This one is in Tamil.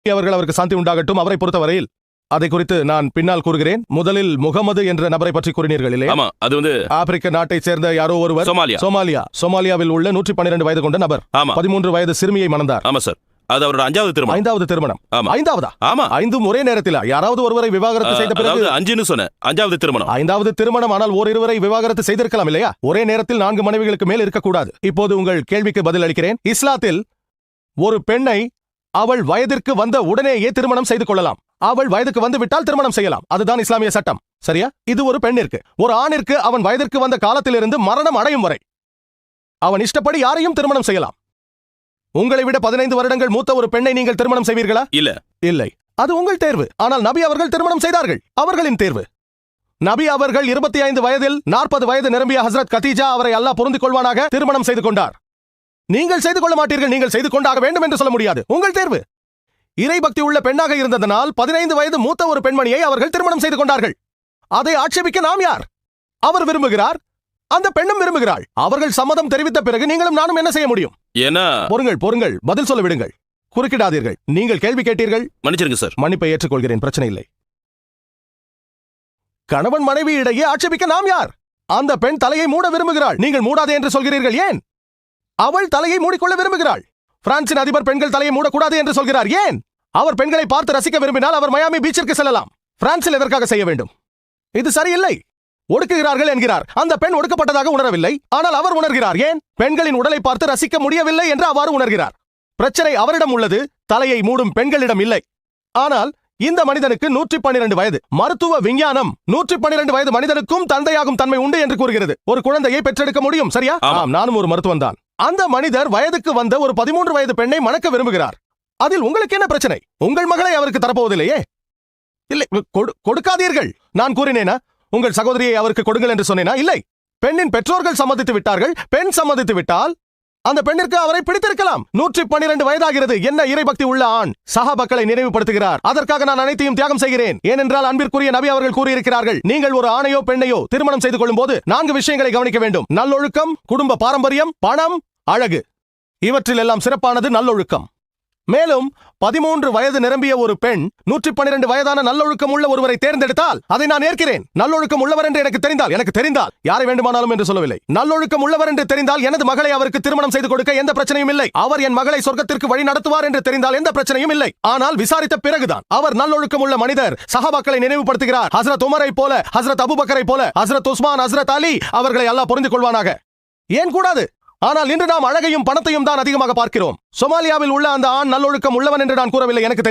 அவர்கள் அவருக்கு சாந்தி உண்டாகட்டும். அவரை பொறுத்தவரையில் அதை குறித்து நான் பின்னால் கூறுகிறேன். முதலில் முகமது என்ற நபரை பற்றி கூறினீர்கள் இல்லையா? ஆமா, அது வந்து ஆப்பிரிக்க நாட்டை சேர்ந்த யாரோ ஒருவர். சோமாலியாவில் உள்ள 112 வயது கொண்ட நபர் 13 வயது சிறுமியை மணந்தார். ஆமா சார், அது அவரோட 5வது திருமணம். 5வது திருமணம். ஐந்தாவதா? ஆமா, 5 ஒரே நேரத்தில் யாராவது ஒருவரை விவாகரத்து செய்த பிறகு 5ன்னு சொன்னேன். 5வது திருமணம். 5வது திருமணம். ஆனால் ஓரிருவரை விவாகரத்து செய்திருக்கலாம் இல்லையா? ஒரே நேரத்தில் 4 மனைவிகளுக்கு மேல் இருக்கக்கூடாது. இப்போது உங்கள் கேள்விக்கு பதில் அளிக்கிறேன். இஸ்லாத்தில் ஒரு பெண்ணை அவள் வயதிற்கு வந்த உடனேயே திருமணம் செய்து கொள்ளலாம். அவள் வயதுக்கு வந்து விட்டால் திருமணம் செய்யலாம். அதுதான் இஸ்லாமிய சட்டம். சரியா? இது ஒரு பெண்ணிற்கு. ஒரு ஆணிற்கு அவன் வயதிற்கு வந்த காலத்திலிருந்து மரணம் அடையும் வரை அவன் இஷ்டப்படி யாரையும் திருமணம் செய்யலாம். உங்களை விட 15 வருடங்கள் மூத்த ஒரு பெண்ணை நீங்கள் திருமணம் செய்வீர்களா? இல்லை. அது உங்கள் தேர்வு. ஆனால் நபி அவர்கள் திருமணம் செய்தார்கள். அவர்களின் தேர்வு. நபி அவர்கள் 25 வயதில் 40 வயது நிரம்பிய ஹஸ்ரத் கதீஜா, அவரை அல்லாஹ் பொருந்திக் கொள்வானாக, திருமணம் செய்து கொண்டார். நீங்கள் செய்து கொள்ள மாட்டீர்கள். நீங்கள் செய்து கொண்டாக வேண்டும் என்று சொல்ல முடியாது. உங்கள் தேர்வு. இறைபக்தி உள்ள பெண்ணாக இருந்ததனால் 15 வயது மூத்த ஒரு பெண்மணியை அவர்கள் திருமணம் செய்து கொண்டார்கள். அதை ஆட்சேபிக்க நாம் யார்? அவர் விரும்புகிறார், அந்த பெண்ணும் விரும்புகிறாள். அவர்கள் சம்மதம் தெரிவித்த பிறகு நீங்களும் நானும் என்ன செய்ய முடியும்? பொறுங்கள், பதில் சொல்ல விடுங்கள். குறுக்கிடாதீர்கள். நீங்கள் கேள்வி கேட்டீர்கள். மன்னிச்சிருங்க சார். மன்னிப்பை ஏற்றுக்கொள்கிறேன், பிரச்சனை இல்லை. கணவன் மனைவி இடையே ஆட்சேபிக்க நாம் யார்? அந்த பெண் தலையை மூட விரும்புகிறாள். நீங்கள் மூடாதே என்று சொல்கிறீர்கள். ஏன்? அவள் தலையை மூடிக்கொள்ள விரும்புகிறாள். பிரான்சின் அதிபர் பெண்கள் தலையை மூடக்கூடாது என்று சொல்கிறார். ஏன்? அவர் பெண்களை பார்த்து ரசிக்க விரும்பினால் அவர் மயாமி பீச்சிற்கு செல்லலாம். பிரான்சில் எதற்காக செய்ய வேண்டும்? இது சரியில்லை. ஒடுக்குகிறார்கள் என்கிறார். அந்த பெண் ஒடுக்கப்பட்டதாக உணரவில்லை, ஆனால் அவர் உணர்கிறார். ஏன்? பெண்களின் உடலை பார்த்து ரசிக்க முடியவில்லை என்று அவ்வாறு உணர்கிறார். பிரச்சனை அவரிடம் உள்ளது, தலையை மூடும் பெண்களிடம் இல்லை. ஆனால் இந்த மனிதனுக்கு 112 வயது. மருத்துவ விஞ்ஞானம் 112 வயது மனிதனுக்கும் தந்தையாகும் தன்மை உண்டு என்று கூறுகிறது. ஒரு குழந்தையை பெற்றெடுக்க முடியும். சரியா? நானும் ஒரு மருத்துவன் தான். அந்த மனிதர் வயதுக்கு வந்த ஒரு 13 வயது பெண்ணை மணக்க விரும்புகிறார். அதில் உங்களுக்கு என்ன பிரச்சனை? உங்கள் மகளை அவருக்கு தரப்போவதில்லையே. இல்லை, கொடுக்காதீர்கள். நான் கூறினேனா உங்கள் சகோதரியை அவருக்கு கொடுங்கள் என்று சொன்னேனா? இல்லை. பெண்ணின் பெற்றோர்கள் சம்மதித்து விட்டார்கள். பெண் சம்மதித்து விட்டால் அந்த பெண்ணிற்கு அவரை பிடித்திருக்கலாம். 112 வயதாகிறது. என்ன இறைபக்தி உள்ள ஆண்! சஹாபாக்களை நினைவுபடுத்துகிறார். அதற்காக நான் அனைத்தையும் தியாகம் செய்கிறேன். ஏனென்றால் அன்பிற்குரிய நபி அவர்கள் கூறியிருக்கிறார்கள், நீங்கள் ஒரு ஆணையோ பெண்ணையோ திருமணம் செய்து கொள்ளும் போது 4 விஷயங்களை கவனிக்க வேண்டும். நல்லொழுக்கம், குடும்ப பாரம்பரியம், பணம், அழகு. இவற்றில் எல்லாம் சிறப்பானது நல்லொழுக்கம். மேலும் 13 வயது நிரம்பிய ஒரு பெண் 112 வயதான நல்லொழுக்கம் உள்ள ஒருவரை தேர்ந்தெடுத்தால் அதை நான் ஏற்கிறேன். நல்லொழுக்கம் உள்ளவர் என்று எனக்கு தெரிந்தால் யாரை வேண்டுமானாலும் என்று சொல்லவில்லை. நல்லொழுக்கம் உள்ளவர் என்று தெரிந்தால் எனது மகளை அவருக்கு திருமணம் செய்து கொடுக்க எந்த பிரச்சனையும் இல்லை. அவர் என் மகளை சொர்க்கத்திற்கு வழி நடத்துவார் என்று தெரிந்தால் எந்த பிரச்சனையும் இல்லை. ஆனால் விசாரித்த பிறகுதான் அவர் நல்லொழுக்கம் உள்ள மனிதர். சஹாபாக்களை நினைவுபடுத்துகிறார். ஹஸ்ரத் உமரை போல, ஹஸ்ரத் அபூபக்கரை போல, ஹஸ்ரத் உஸ்மான், ஹஸ்ரத் அலி, அவர்களை அல்லாஹ் பொருந்திக் கொள்வானாக. ஏன் கூடாது? ஆனால் இன்று நாம் அழகையும் பணத்தையும் தான் அதிகமாக பார்க்கிறோம். சோமாலியாவில் உள்ள அந்த ஆண் நல்லொழுக்கம் உள்ளவன் என்று நான் கூறவில்லை. எனக்கு தெரியும்.